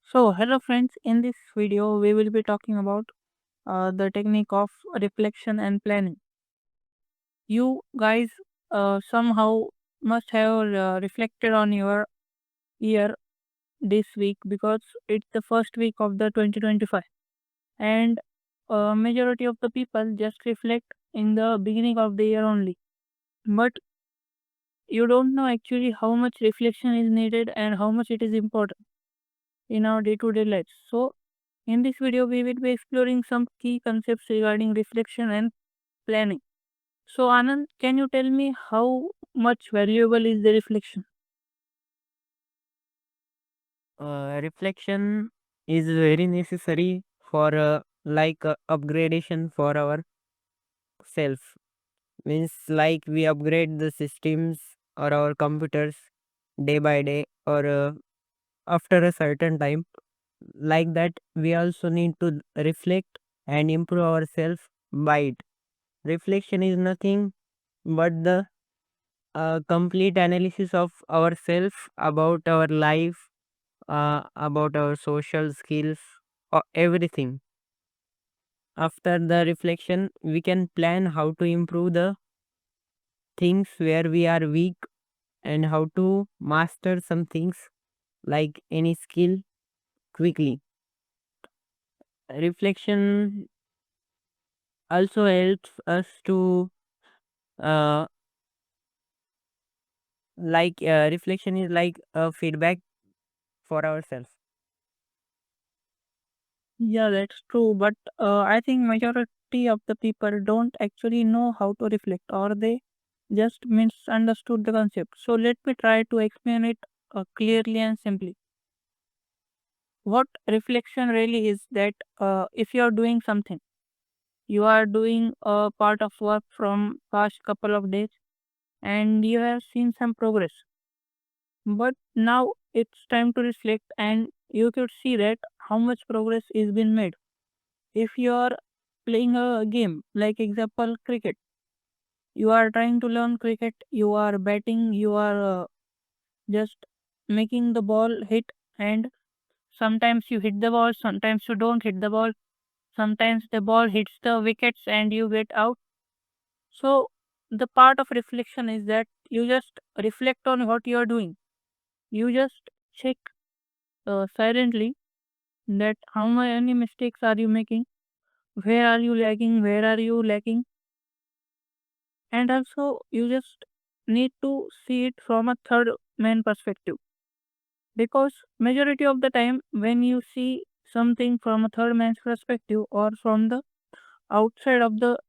So, hello friends, in this video we will be talking about the technique of reflection and planning. You guys somehow must have reflected on your year this week because it's the first week of the 2025 and majority of the people just reflect in the beginning of the year only. But you don't know actually how much reflection is needed and how much it is important in our day-to-day lives. So, in this video, we will be exploring some key concepts regarding reflection and planning. So, Anand, can you tell me how much valuable is the reflection? Reflection is very necessary for upgradation for our self. Means like we upgrade the systems or our computers day by day or after a certain time. Like that, we also need to reflect and improve ourselves by it. Reflection is nothing but the complete analysis of ourselves about our life, about our social skills, or everything. After the reflection, we can plan how to improve the things where we are weak and how to master some things like any skill quickly. Reflection also helps us to uh, reflection is like a feedback for ourselves. Yeah, that's true. But I think majority of the people don't actually know how to reflect, or they just misunderstood the concept. So let me try to explain it clearly and simply. What reflection really is that if you are doing something, you are doing a part of work from past couple of days and you have seen some progress, but now it's time to reflect and you could see that how much progress is being made. If you are playing a game like example cricket, you are trying to learn cricket, you are batting, you are just making the ball hit, and sometimes you hit the ball, sometimes you don't hit the ball, sometimes the ball hits the wickets and you get out. So the part of reflection is that you just reflect on what you are doing. You just check silently that how many mistakes are you making, where are you lagging, where are you lacking, and also you just need to see it from a third man perspective. Because majority of the time when you see something from a third man's perspective or from the outside of the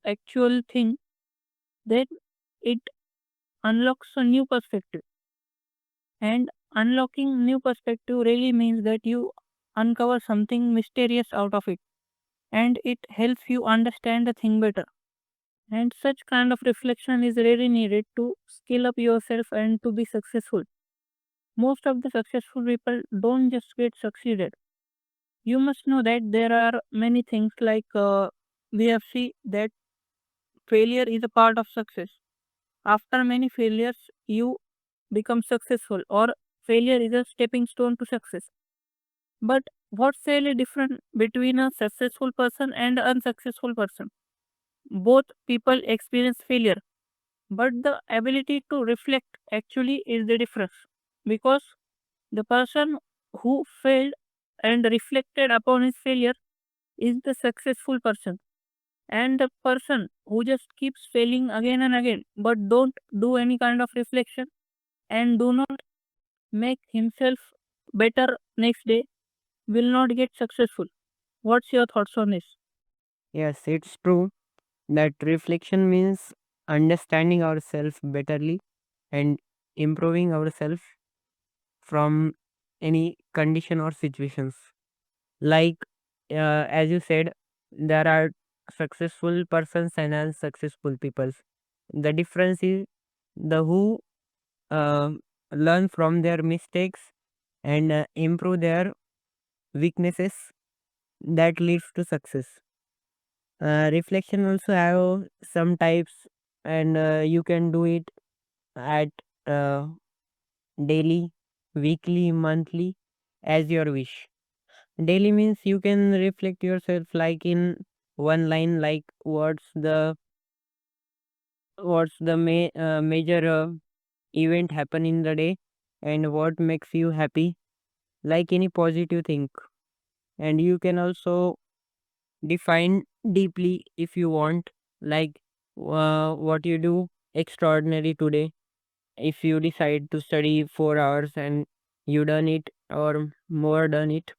actual thing, then it unlocks a new perspective. And unlocking new perspective really means that you uncover something mysterious out of it and it helps you understand the thing better. And such kind of reflection is really needed to skill up yourself and to be successful. Most of the successful people don't just get succeeded. You must know that there are many things like we have seen that failure is a part of success. After many failures, you become successful, or failure is a stepping stone to success. But what's really different between a successful person and an unsuccessful person? Both people experience failure, but the ability to reflect actually is the difference. Because the person who failed and reflected upon his failure is the successful person. And the person who just keeps failing again and again but don't do any kind of reflection and do not make himself better next day will not get successful. What's your thoughts on this? Yes, it's true that reflection means understanding ourselves betterly and improving ourselves from any condition or situations. Like as you said, there are successful persons and unsuccessful people. The difference is the who uh, learn from their mistakes and improve their weaknesses that leads to success. Reflection also have some types, and you can do it at uh, daily, weekly, monthly, as your wish. Daily means you can reflect yourself like in one line, like what's the major event happen in the day and what makes you happy, like any positive thing. And you can also define deeply if you want, like what you do extraordinary today. If you decide to study 4 hours and you done it or more done it,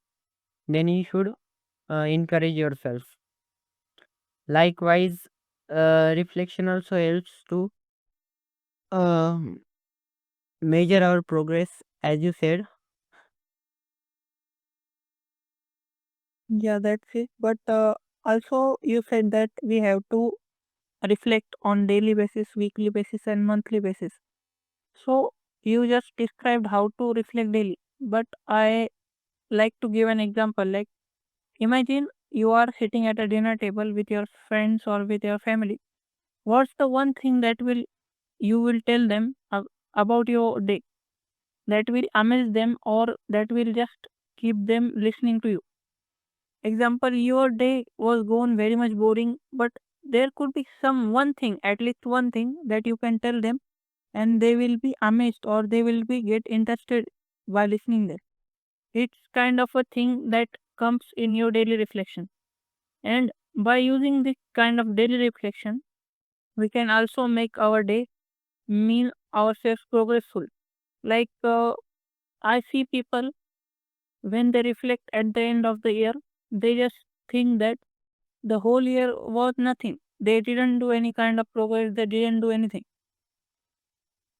then you should encourage yourself. Likewise, reflection also helps to uh, measure our progress, as you said. Yeah, that's it. But also, you said that we have to reflect on daily basis, weekly basis, and monthly basis. So you just described how to reflect daily. But I like to give an example. Like, imagine you are sitting at a dinner table with your friends or with your family. What's the one thing that will you will tell them about your day that will amaze them or that will just keep them listening to you? Example, your day was gone very much boring, but there could be some one thing, at least one thing that you can tell them and they will be amazed or they will be get interested by listening there. It's kind of a thing that comes in your daily reflection. And by using this kind of daily reflection, we can also make our day mean ourselves progressful. Like I see people when they reflect at the end of the year, they just think that the whole year was nothing. They didn't do any kind of progress, they didn't do anything.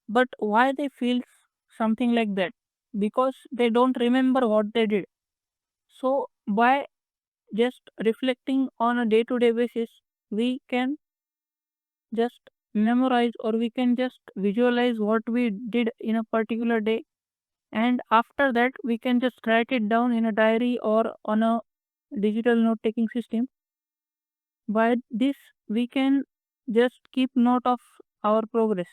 But why they feel something like that? Because they don't remember what they did. So by just reflecting on a day to day basis, we can just memorize or we can just visualize what we did in a particular day, and after that we can just write it down in a diary or on a digital note taking system. By this we can just keep note of our progress,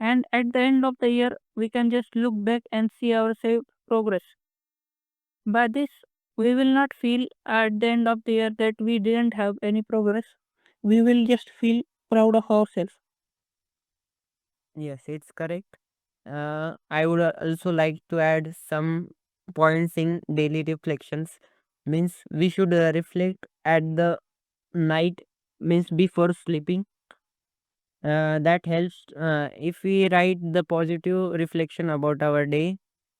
and at the end of the year we can just look back and see our saved progress. By this we will not feel at the end of the year that we didn't have any progress. We will just feel proud of ourselves. Yes, it's correct. I would also like to add some points in daily reflections. Means we should reflect at the night, means before sleeping. That helps. If we write the positive reflection about our day,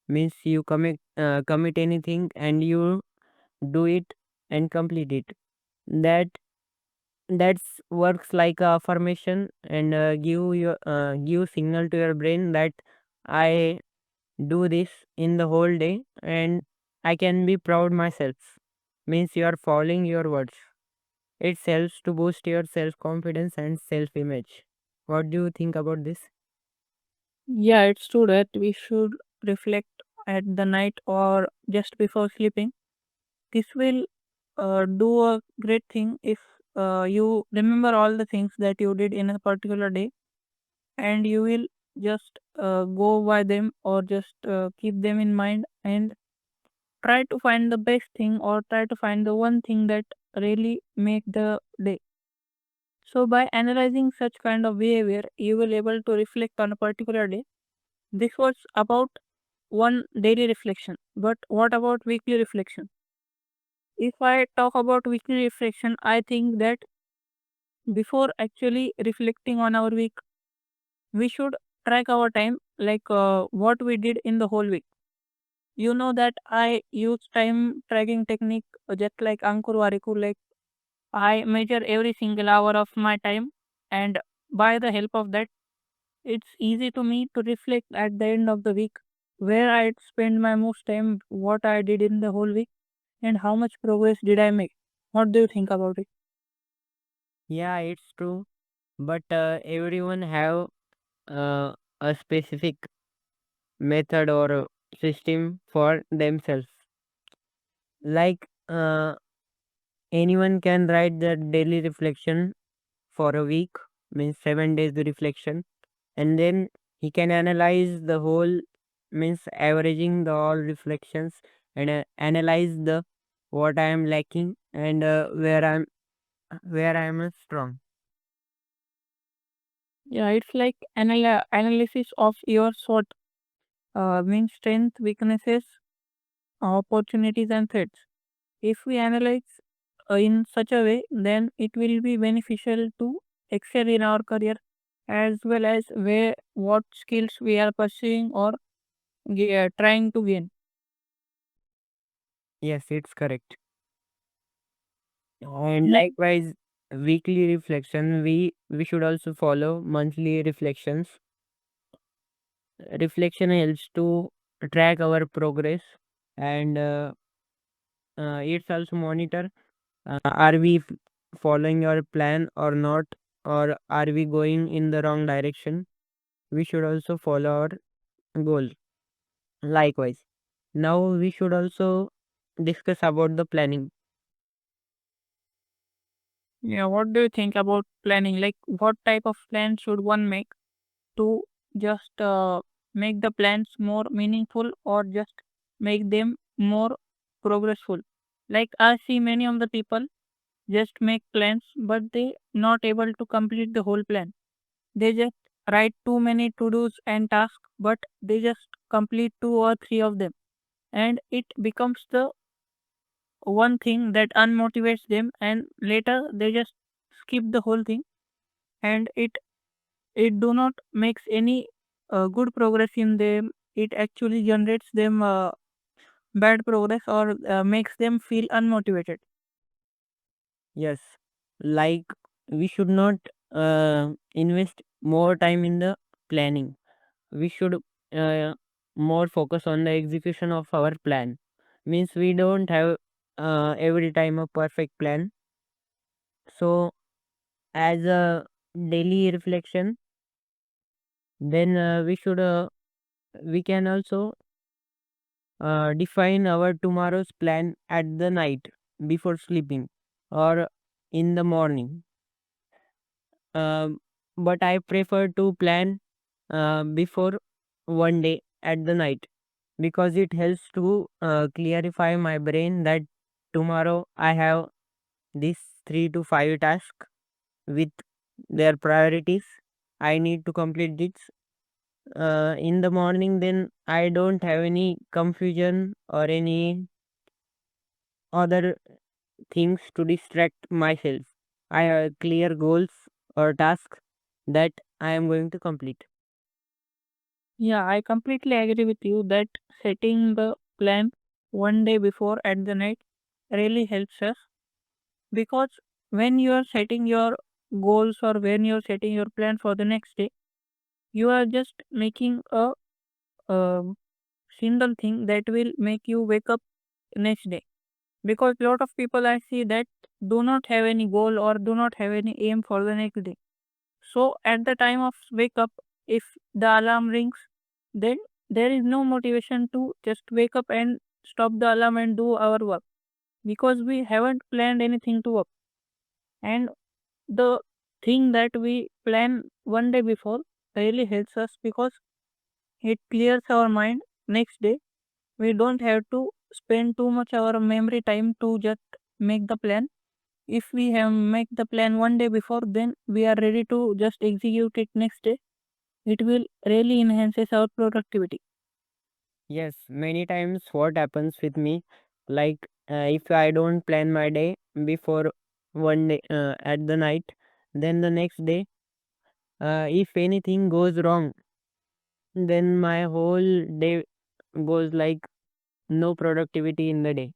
means you commit anything and you do it and complete it. That that's works like a affirmation and give signal to your brain that I do this in the whole day and I can be proud myself. Means you are following your words. It helps to boost your self confidence and self image. What do you think about this? Yeah, it's true that we should reflect at the night or just before sleeping. This will do a great thing if you remember all the things that you did in a particular day, and you will just go by them or just keep them in mind and try to find the best thing or try to find the one thing that really make the day. So by analyzing such kind of behavior, you will able to reflect on a particular day. This was about one daily reflection. But what about weekly reflection? If I talk about weekly reflection, I think that before actually reflecting on our week, we should track our time, like what we did in the whole week. You know that I use time tracking technique just like Ankur Wariku. Like I measure every single hour of my time, and by the help of that, it's easy to me to reflect at the end of the week where I spend my most time, what I did in the whole week, and how much progress did I make. What do you think about it? Yeah, it's true. But everyone have a specific method or system for themselves. Like anyone can write the daily reflection for a week, means 7 days reflection, and then he can analyze the whole, means averaging the all reflections and analyze the what I am lacking and where I am strong. Yeah, it's like analysis of your SWOT, means strength, weaknesses, opportunities, and threats. If we analyze in such a way, then it will be beneficial to excel in our career as well as where what skills we are pursuing or trying to gain. Yes, it's correct. And Ne- likewise, weekly reflection, we should also follow monthly reflections. Reflection helps to track our progress and it's also monitor are we following our plan or not, or are we going in the wrong direction. We should also follow our goal. Likewise, now we should also discuss about the planning. Yeah, what do you think about planning? Like, what type of plan should one make to just make the plans more meaningful or just make them more progressful? Like, I see many of the people just make plans, but they not able to complete the whole plan. They just write too many to dos and tasks, but they just complete two or three of them, and it becomes the one thing that unmotivates them, and later they just skip the whole thing, and it do not makes any good progress in them. It actually generates them bad progress or makes them feel unmotivated. Yes, like we should not invest more time in the planning. We should more focus on the execution of our plan. Means we don't have every time a perfect plan. So as a daily reflection, then we can also define our tomorrow's plan at the night before sleeping or in the morning. Um, but I prefer to plan before one day at the night because it helps to clarify my brain that tomorrow I have these 3 to 5 tasks with their priorities. I need to complete this in the morning. Then I don't have any confusion or any other things to distract myself. I have clear goals or tasks that I am going to complete. Yeah, I completely agree with you that setting the plan one day before at the night really helps us, because when you are setting your goals or when you're setting your plan for the next day, you are just making a um single thing that will make you wake up next day. Because lot of people I see that do not have any goal or do not have any aim for the next day. So at the time of wake up, if the alarm rings, then there is no motivation to just wake up and stop the alarm and do our work, because we haven't planned anything to work. And the thing that we plan one day before really helps us, because it clears our mind next day. We don't have to spend too much our memory time to just make the plan. If we have make the plan one day before, then we are ready to just execute it next day. It will really enhances our productivity. Yes, many times what happens with me, like if I don't plan my day before one day at the night, then the next day, if anything goes wrong, then my whole day goes like no productivity in the day.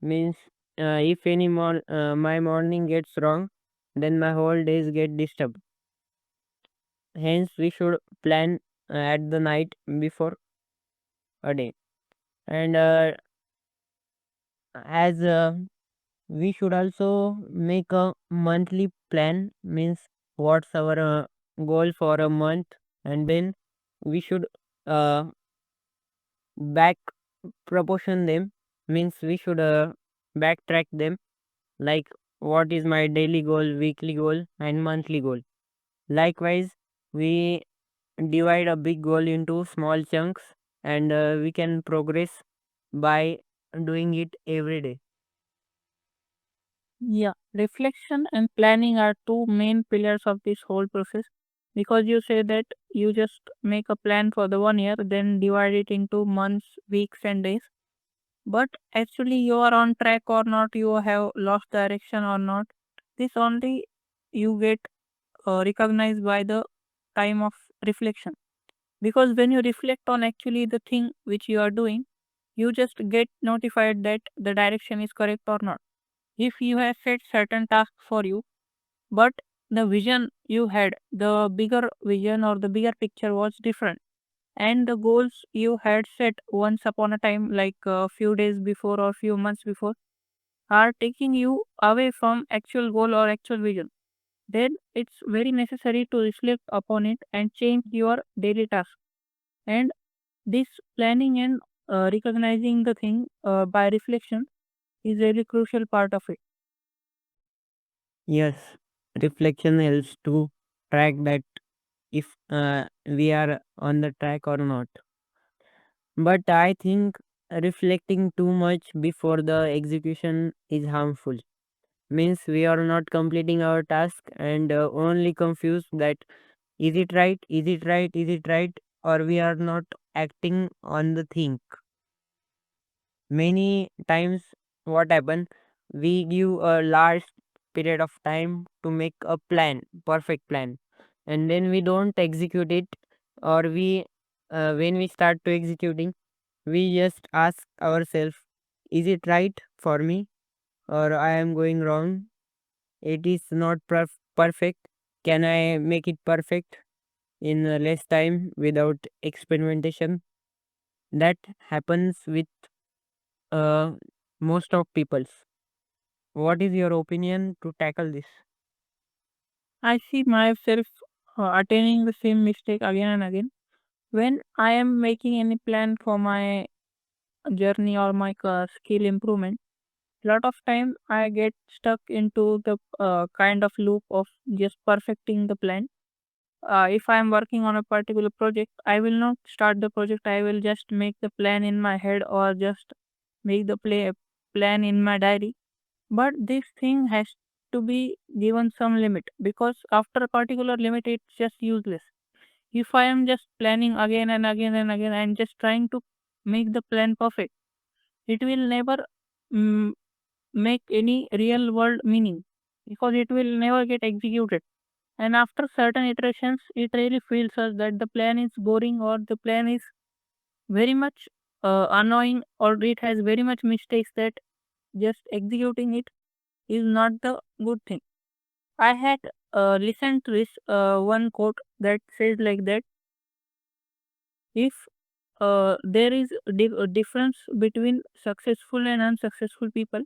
Means if my morning gets wrong, then my whole days get disturbed. Hence, we should plan at the night before a day. And as we should also make a monthly plan, means what's our goal for a month, and then we should uh, back proportion them, means we should backtrack them, like what is my daily goal, weekly goal, and monthly goal. Likewise, we divide a big goal into small chunks and we can progress by doing it every day. Yeah, reflection and planning are two main pillars of this whole process, because you say that you just make a plan for the 1 year, then divide it into months, weeks, and days. But actually, you are on track or not, you have lost direction or not. This only you get recognized by the time of reflection. Because when you reflect on actually the thing which you are doing, you just get notified that the direction is correct or not. If you have set certain tasks for you, but the vision you had, the bigger vision or the bigger picture was different, and the goals you had set once upon a time, like a few days before or few months before, are taking you away from actual goal or actual vision, then it's very necessary to reflect upon it and change your daily task. And this planning and recognizing the thing by reflection is a very crucial part of it. Yes, reflection helps to track that if we are on the track or not. But I think reflecting too much before the execution is harmful. Means we are not completing our task and only confused that is it right, is it right, is it right, or we are not acting on the thing. Many times what happen, we give a large period of time to make a plan, perfect plan, and then we don't execute it, or we when we start to executing, we just ask ourselves, is it right for me or I am going wrong? It is not perfect. Can I make it perfect in less time without experimentation? That happens with uh, most of peoples. What is your opinion to tackle this? I see myself attaining the same mistake again and again. When I am making any plan for my journey or my skill improvement, lot of time I get stuck into the kind of loop of just perfecting the plan. If I am working on a particular project, I will not start the project. I will just make the plan in my head or just make the plan in my diary. But this thing has to be given some limit, because after a particular limit, it's just useless. If I am just planning again and again and again and just trying to make the plan perfect, it will never mm, make any real world meaning, because it will never get executed. And after certain iterations, it really feels us that the plan is boring or the plan is very much annoying, or it has very much mistakes, that just executing it is not the good thing. I had listened to this one quote that says like that, if there is a difference between successful and unsuccessful people,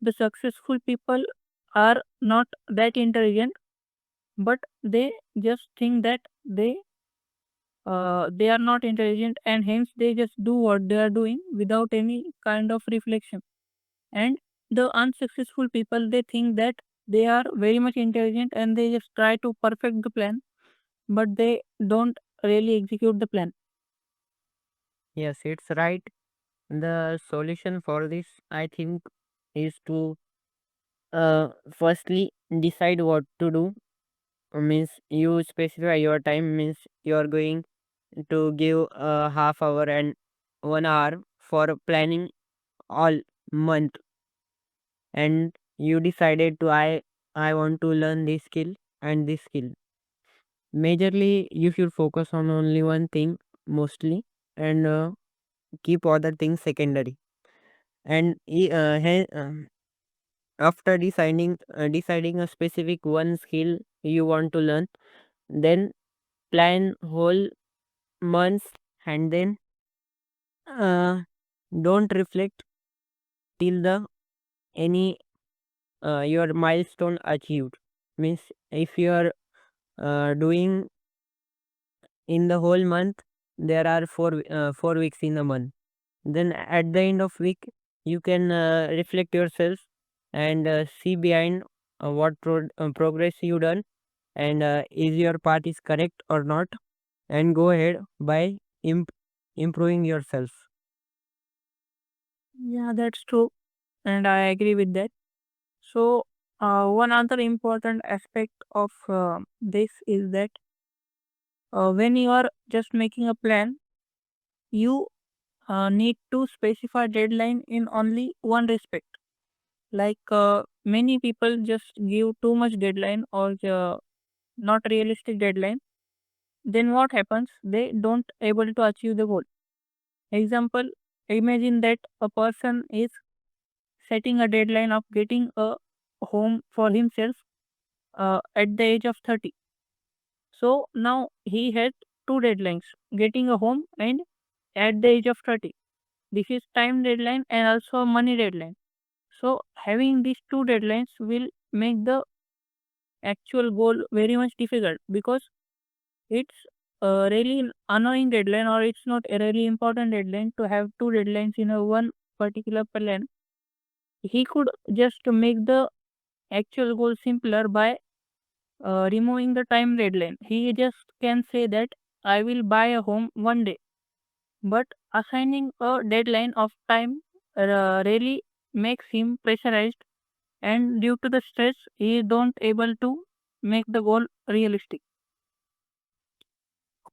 the successful people are not that intelligent, but they just think that they are not intelligent, and hence they just do what they are doing without any kind of reflection. And the unsuccessful people, they think that they are very much intelligent and they just try to perfect the plan, but they don't really execute the plan. Yes, it's right. The solution for this, I think, is to firstly decide what to do. Means you specify your time, means you are going to give a half hour and 1 hour for planning all month, and you decided to I want to learn this skill and this skill. Majorly you should focus on only one thing mostly, and keep other things secondary. And after deciding a specific one skill you want to learn, then plan whole months, and then uh, don't reflect till the any your milestone achieved. Means if you are doing in the whole month, there are 4 weeks in a month, then at the end of week you can reflect yourself and see behind what progress you done, and is your path is correct or not, and go ahead by improving yourself. Yeah, that's true, and I agree with that. So, one other important aspect of this is that when you are just making a plan, you need to specify deadline in only one respect. Like many people just give too much deadline or not realistic deadline. Then what happens? They don't able to achieve the goal. Example: imagine that a person is setting a deadline of getting a home for himself at the age of 30. So now he had two deadlines: getting a home and at the age of 30. This is time deadline and also a money deadline. So having these two deadlines will make the actual goal very much difficult because it's a really annoying deadline, or it's not a really important deadline to have two deadlines in a one particular plan. He could just make the actual goal simpler by removing the time deadline. He just can say that I will buy a home one day, but assigning a deadline of time really makes him pressurized, and due to the stress, he don't able to make the goal realistic.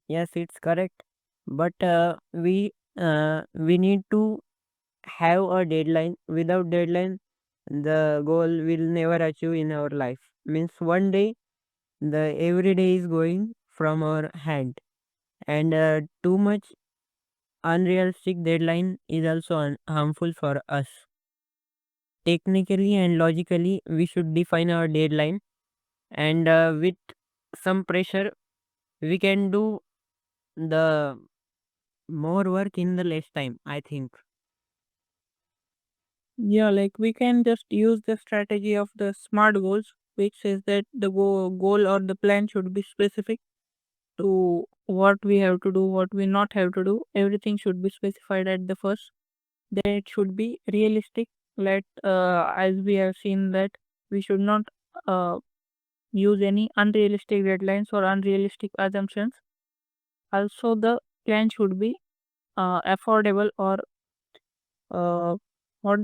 Yes, it's correct. But we need to have a deadline. Without deadline, the goal will never achieve in our life. Means one day the every day is going from our hand, and too much unrealistic deadline is also harmful for us. Technically and logically, we should define our deadline, and with some pressure, we can do the more work in the less time, I think. Yeah, like we can just use the strategy of the SMART goals, which says that the goal or the plan should be specific to what we have to do, what we not have to do. Everything should be specified at the first. Then it should be realistic. Let as we have seen that we should not uh, use any unrealistic deadlines or unrealistic assumptions. Also, the plan should be affordable, or uh, what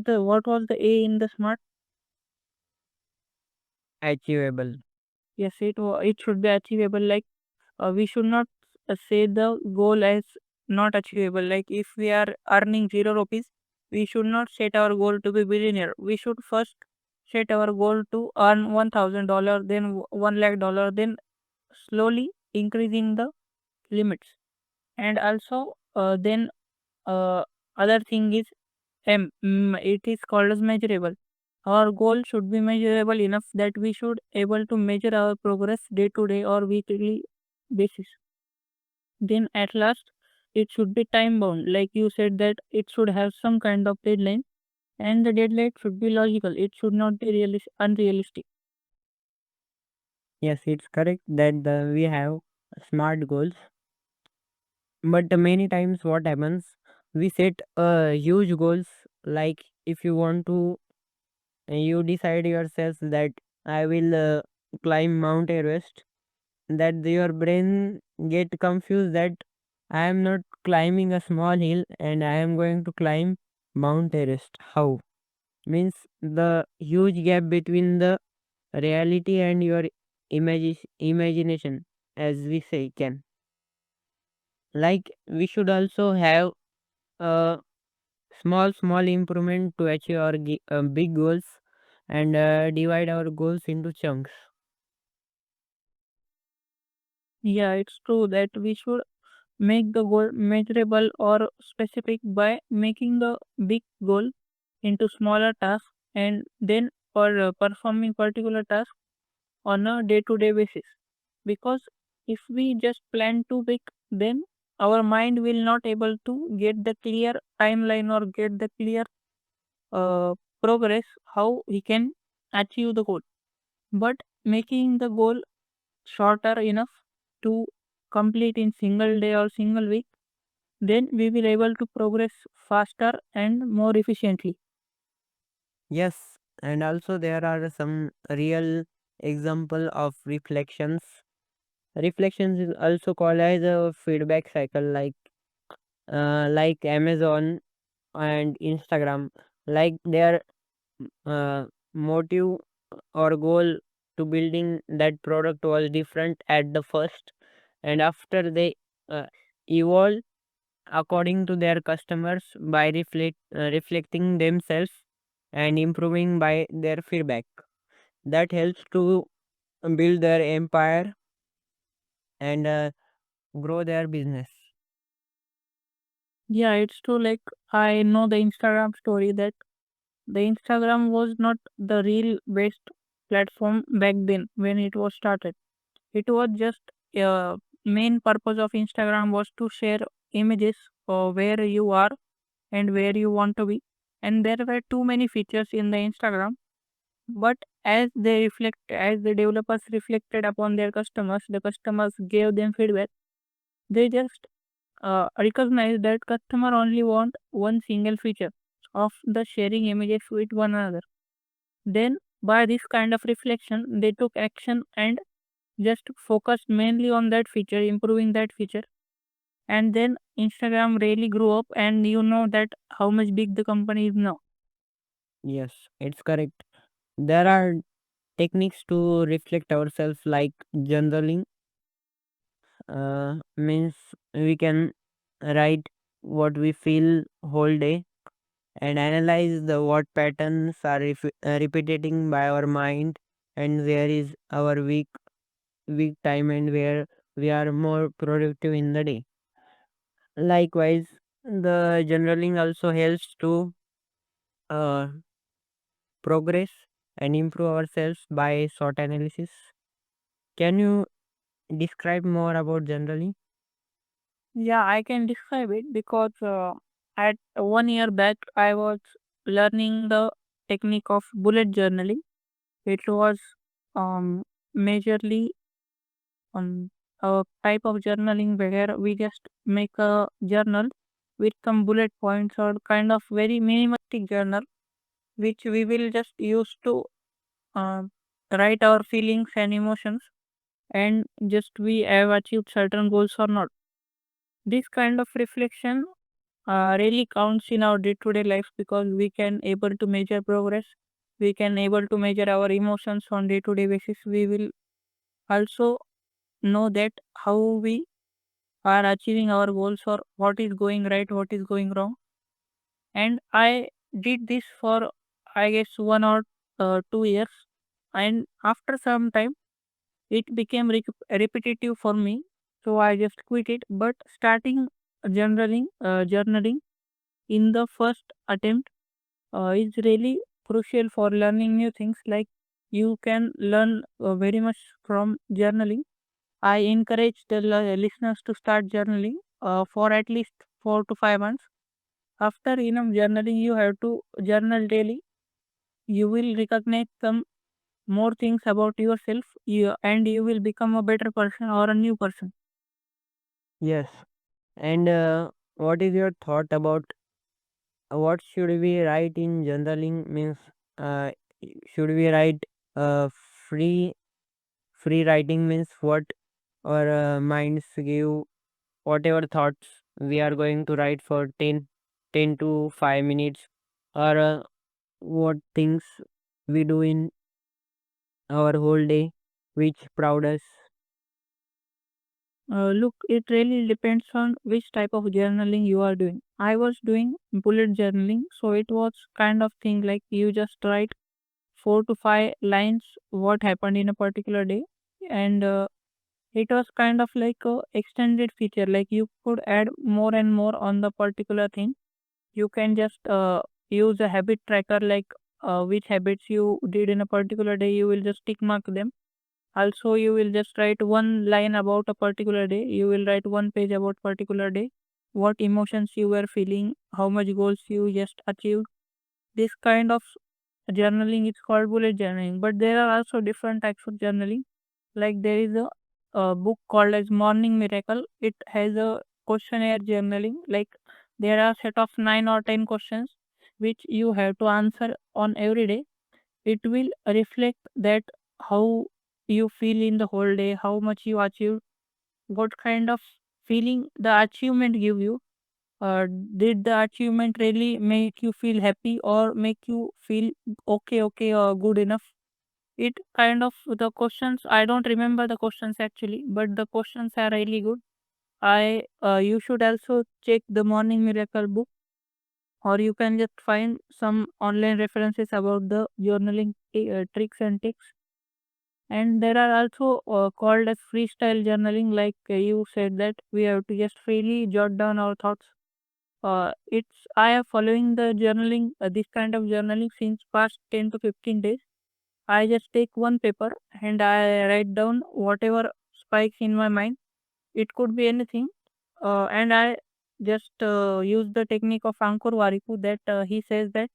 was the A in the SMART? Achievable. Yes, it should be achievable. Like we should not say the goal as not achievable. Like if we are earning 0 rupees, we should not set our goal to be billionaire. We should first set our goal to earn $1,000, then $1 lakh, then slowly increasing the limits. And also then uh, other thing is it is called as measurable. Our goal should be measurable enough that we should able to measure our progress day to day or weekly basis. Then at last, it should be time bound. Like you said that it should have some kind of deadline, and the deadline should be logical. It should not be unrealistic. Yes, it's correct that we have smart goals. But many times, what happens? We set huge goals. Like if you want to, you decide yourself that I will climb Mount Everest. That your brain get confused that I am not climbing a small hill and I am going to climb Mount Everest. How? Means the huge gap between the reality and your imagination, as we say, can. Like we should also have a small improvement to achieve our big goals, and divide our goals into chunks. Yeah, it's true that we should make the goal measurable or specific by making the big goal into smaller tasks, and then for performing particular task on a day-to-day basis. Because if we just plan too big, then our mind will not able to get the clear timeline or get the clear uh, progress how he can achieve the goal. But making the goal shorter enough to complete in single day or single week, then we will able to progress faster and more efficiently. Yes, and also there are some real example of reflections. Reflections is also called as a feedback cycle, like Amazon and Instagram, like their motive or goal to building that product was different at the first, and after they uh, evolve according to their customers by reflecting themselves and improving by their feedback. That helps to build their empire and grow their business. Yeah, it's true. Like, I know the Instagram story that the Instagram was not the real best platform back then when it was started. It was just main purpose of Instagram was to share images of where you are and where you want to be. And there were too many features in the Instagram. But as the developers reflected upon their customers, the customers gave them feedback. They just recognize that customer only want one single feature of the sharing images with one another. Then, by this kind of reflection, they took action and just focused mainly on that feature, improving that feature. And then Instagram really grew up, and you know that how much big the company is now. Yes, it's correct. There are techniques to reflect ourselves, like journaling. Means we can write what we feel whole day and analyze the what patterns are repeating by our mind, and where is our weak time and where we are more productive in the day. Likewise, the journaling also helps to uh, progress and improve ourselves by short analysis. Can you describe more about journaling? Yeah, I can describe it because at 1 year back, I was learning the technique of bullet journaling. It was um, majorly on a type of journaling where we just make a journal with some bullet points or kind of very minimalistic journal which we will just use to uh, write our feelings and emotions and just we have achieved certain goals or not. This kind of reflection really counts in our day-to-day life because we can able to measure progress. We can able to measure our emotions on day-to-day basis. We will also know that how we are achieving our goals or what is going right, what is going wrong. And I did this for I guess 1 or 2 years, and after some time it became repetitive for me, so I just quit it. But starting journaling in the first attempt is really crucial for learning new things. Like you can learn very much from journaling. I encourage the listeners to start journaling for at least 4 to 5 months. After enough journaling, you have to journal daily. You will recognize some more things about yourself, and you will become a better person or a new person. Yes. And what is your thought about what should we write in journaling? Means, uh, should we write free free writing? Means what our minds give whatever thoughts we are going to write for 10 to 5 minutes, or what things we do in our whole day which proud us. Look, it really depends on which type of journaling you are doing. I was doing bullet journaling, so it was kind of thing like you just write 4 to 5 lines what happened in a particular day, and it was kind of like a extended feature. Like you could add more and more on the particular thing. You can just use a habit tracker, like which habits you did in a particular day. You will just tick mark them. Also, you will just write one line about a particular day. You will write one page about particular day. What emotions you were feeling, how much goals you just achieved. This kind of journaling is called bullet journaling. But there are also different types of journaling. Like there is a book called as Morning Miracle. It has a questionnaire journaling. Like there are set of 9 or 10 questions which you have to answer on every day. It will reflect that how you feel in the whole day, how much you achieved, what kind of feeling the achievement give you. Did the achievement really make you feel happy or make you feel okay or good enough? It kind of the questions, I don't remember the questions actually, but the questions are really good. I You should also check the Morning Miracle book, or you can just find some online references about the journaling tricks and tips. And there are also called as freestyle journaling, like you said that we have to just freely jot down our thoughts. It's I am following the journaling, this kind of journaling since past 10 to 15 days. I just take one paper and I write down whatever spikes in my mind. It could be anything, and I just use the technique of Ankur Waripu, that he says that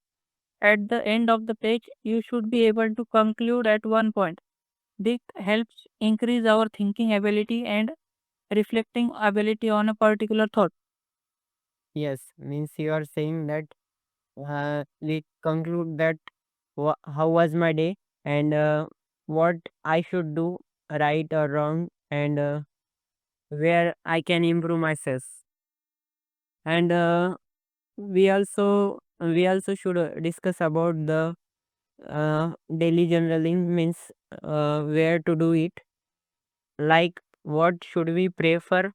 at the end of the page you should be able to conclude at one point. This helps increase our thinking ability and reflecting ability on a particular thought. Yes, means you are saying that we conclude that how was my day, and what I should do right or wrong, and where I can improve myself. And we also should discuss about the daily journaling, means where to do it, like what should we prefer,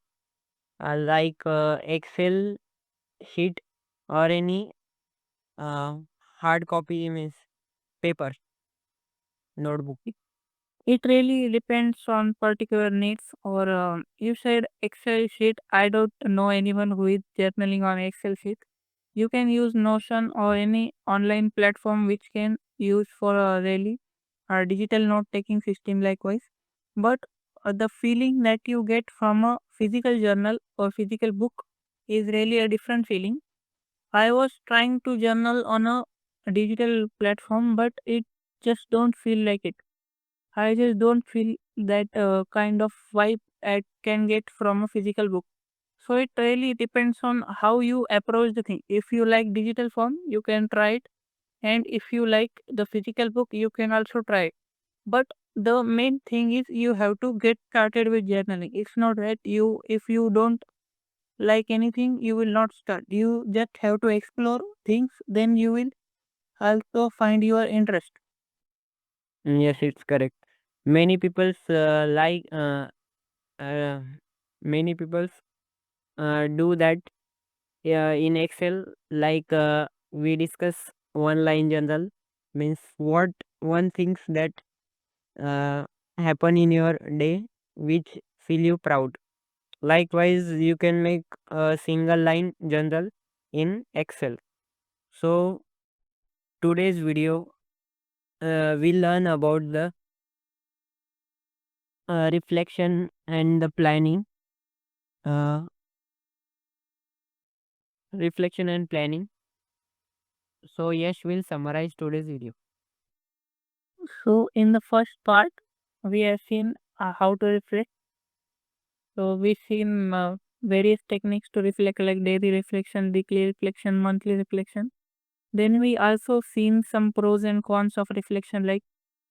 like Excel sheet or any uh, hard copy, means paper notebook. It really depends on particular needs. Or you said Excel sheet. I don't know anyone who is journaling on Excel sheet. You can use Notion or any online platform which can use for a really digital note taking system likewise. But the feeling that you get from a physical journal or physical book is really a different feeling. I was trying to journal on a digital platform, but it just don't feel like it. I just don't feel that kind of vibe I can get from a physical book. So it really depends on how you approach the thing. If you like digital form, you can try it, and if you like the physical book, you can also try it. But the main thing is you have to get started with journaling. It's not that you, if you don't like anything, you will not start. You just have to explore things, then you will also find your interest. Yes, it's correct. Many people's uh, many people's do that in Excel, like we discuss one line journal, means what one things that uh, happen in your day which feel you proud. Likewise, you can make a single line journal in Excel. So today's video, we learn about the reflection and the planning. Uh, Reflection and planning. So yes, we'll summarize today's video. So in the first part, we have seen how to reflect. So we've seen various techniques to reflect, like daily reflection, weekly reflection, monthly reflection. Then we also seen some pros and cons of reflection, like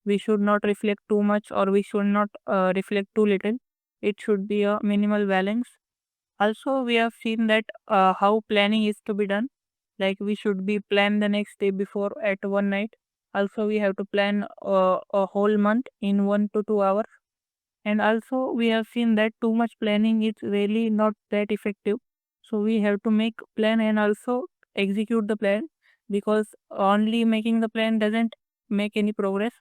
we should not reflect too much or we should not reflect too little. It should be a minimal balance. Also, we have seen that how planning is to be done. Like we should be plan the next day before at one night. Also, we have to plan a whole month in 1 to 2 hours. And also, we have seen that too much planning is really not that effective. So we have to make plan and also execute the plan, because only making the plan doesn't make any progress.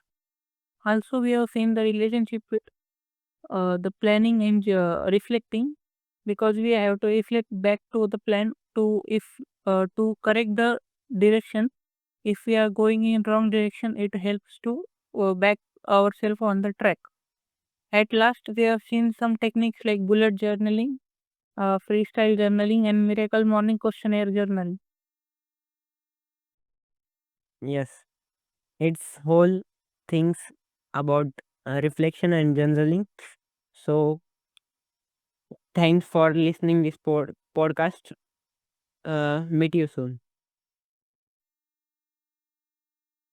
Also, we have seen the relationship with the planning and reflecting, because we have to reflect back to the plan to if to correct the direction. If we are going in wrong direction, it helps to back ourselves on the track. At last, we have seen some techniques like bullet journaling, freestyle journaling, and miracle morning questionnaire journal. Yes, it's whole things about reflection and journaling. So thanks for listening this podcast. Meet you soon.